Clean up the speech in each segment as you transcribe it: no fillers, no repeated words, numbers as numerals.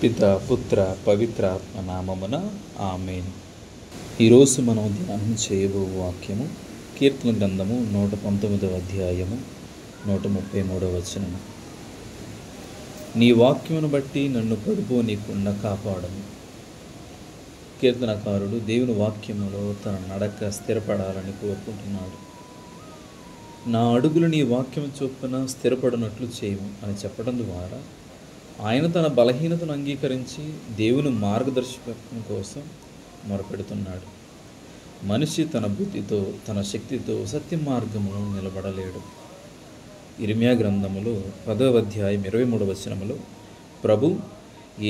పిత పుత్ర పవిత్రాత్మ నామమున ఆమేన్. ఈరోజు మనం ధ్యానం చేయబో వాక్యము కీర్తన గ్రంథము 119వ అధ్యాయము 133వ వచనము. నీ వాక్యమును బట్టి నన్ను పడిపోనీయకుండా కాపాడము. కీర్తనకారుడు దేవుని వాక్యములో తన నడక స్థిరపడాలని కోరుకుంటున్నాడు. నా అడుగులు నీ వాక్యము చొప్పున స్థిరపడినట్లు చేయము అని చెప్పడం ద్వారా ఆయన తన బలహీనతను అంగీకరించి దేవుని మార్గదర్శకత్వం కోసం మొరపెడుతున్నాడు. మనిషి తన బుద్ధితో తన శక్తితో సత్య మార్గమును నిలబడలేడు. ఇర్మియా గ్రంథములో 10వ అధ్యాయం 23వ వచనములో ప్రభు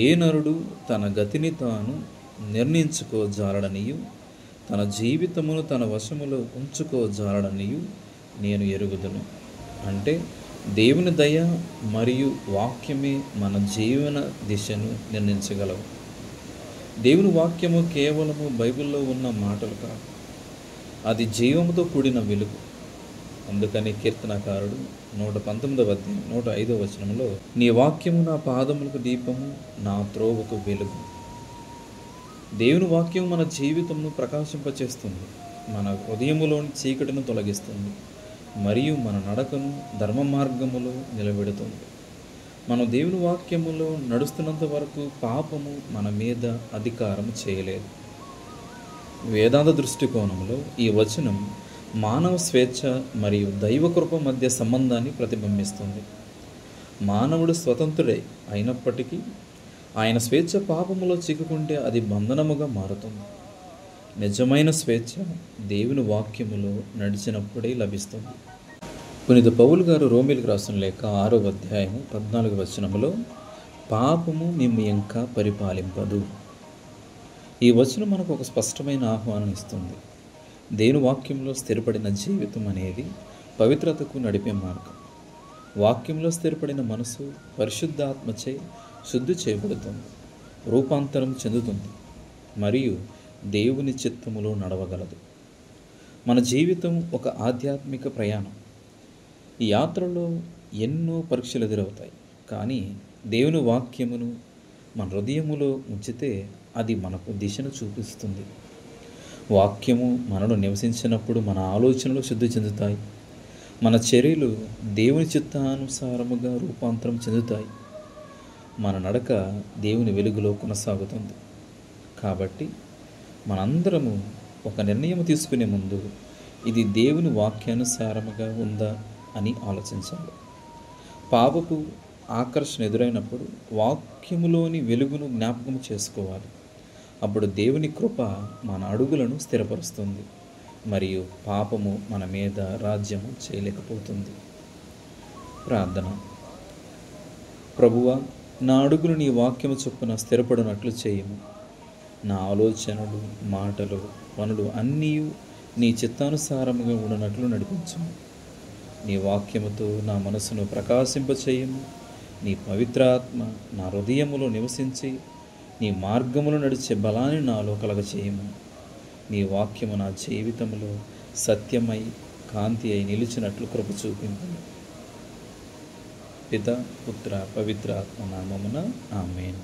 ఏ నరుడు తన గతిని తాను నిర్ణయించుకోజాలడనియు తన జీవితమును తన వశములో ఉంచుకోజాలడనియు నేను ఎరుగుదును. అంటే దేవుని దయ మరియు వాక్యమే మన జీవన దిశను నిర్ణయించగలవు. దేవుని వాక్యము కేవలము బైబిల్లో ఉన్న మాటలు కాదు, అది జీవముతో కూడిన వెలుగు. అందుకని కీర్తనకారుడు 119వ అధ్యాయం 105వ వచనంలో నీ వాక్యము నా పాదములకు దీపము, నా త్రోవకు వెలుగు. దేవుని వాక్యం మన జీవితంను ప్రకాశింపచేస్తుంది, మన హృదయములోని చీకటిని తొలగిస్తుంది మరియు మన నడకను ధర్మ మార్గములో నిలబెడుతుంది. మనం దేవుని వాక్యములో నడుస్తున్నంత వరకు పాపము మన మీద అధికారం చేయలేదు. వేదాంత దృష్టికోణంలో ఈ వచనం మానవ స్వేచ్ఛ మరియు దైవకృప మధ్య సంబంధాన్ని ప్రతిబింబిస్తుంది. మానవుడు స్వతంత్రుడే అయినప్పటికీ ఆయన స్వేచ్ఛ పాపములో చిక్కుకుంటే అది బంధనముగా మారుతుంది. నిజమైన స్వేచ్ఛ దేవుని వాక్యములో నడిచినప్పుడే లభిస్తుంది. పునీత పౌలు గారు రోమీలకు రాసిన లేఖ 6వ అధ్యాయము 14వ వచనములో పాపము మిమ్ము ఇంకా పరిపాలింపదు. ఈ వచనం మనకు ఒక స్పష్టమైన ఆహ్వానం ఇస్తుంది. దేవుని వాక్యంలో స్థిరపడిన జీవితం అనేది పవిత్రతకు నడిపే మార్గం. వాక్యంలో స్థిరపడిన మనసు పరిశుద్ధాత్మచే శుద్ధి చేయబడుతుంది, రూపాంతరం చెందుతుంది మరియు దేవుని చిత్తములో నడవగలదు. మన జీవితం ఒక ఆధ్యాత్మిక ప్రయాణం. ఈ యాత్రలో ఎన్నో పరీక్షలు ఎదురవుతాయి, కానీ దేవుని వాక్యమును మన హృదయములో ఉంచితే అది మనకు దిశను చూపిస్తుంది. వాక్యము మనను నివసించినప్పుడు మన ఆలోచనలు శుద్ధి చెందుతాయి, మన చర్యలు దేవుని చిత్తానుసారముగా రూపాంతరం చెందుతాయి, మన నడక దేవుని వెలుగులో కొనసాగుతుంది. కాబట్టి మనందరము ఒక నిర్ణయం తీసుకునే ముందు ఇది దేవుని వాక్యానుసారముగా ఉందా అని ఆలోచించాలి. పాపపు ఆకర్షణ ఎదురైనప్పుడు వాక్యములోని వెలుగును జ్ఞాపకం చేసుకోవాలి. అప్పుడు దేవుని కృప మన అడుగులను స్థిరపరుస్తుంది మరియు పాపము మన మీద రాజ్యము చేయలేకపోతుంది. ప్రార్థన. ప్రభువా, నా అడుగులు నీ వాక్యము చొప్పున స్థిరపడినట్లు చేయము. నా ఆలోచనలు, మాటలు, పనులు అన్నీ నీ చిత్తానుసారముగా ఉన్నట్లు నడిపించము. నీ వాక్యముతో నా మనసును ప్రకాశింపచేయము. నీ పవిత్రాత్మ నా హృదయములో నివసించి నీ మార్గములో నడిచే బలాన్ని నాలో కలగచేయము. నీ వాక్యము నా జీవితంలో సత్యమై కాంతి అయి నిలిచినట్లు కృప చూపించు. పిత పుత్ర పవిత్రాత్మ నామమున ఆమేన్.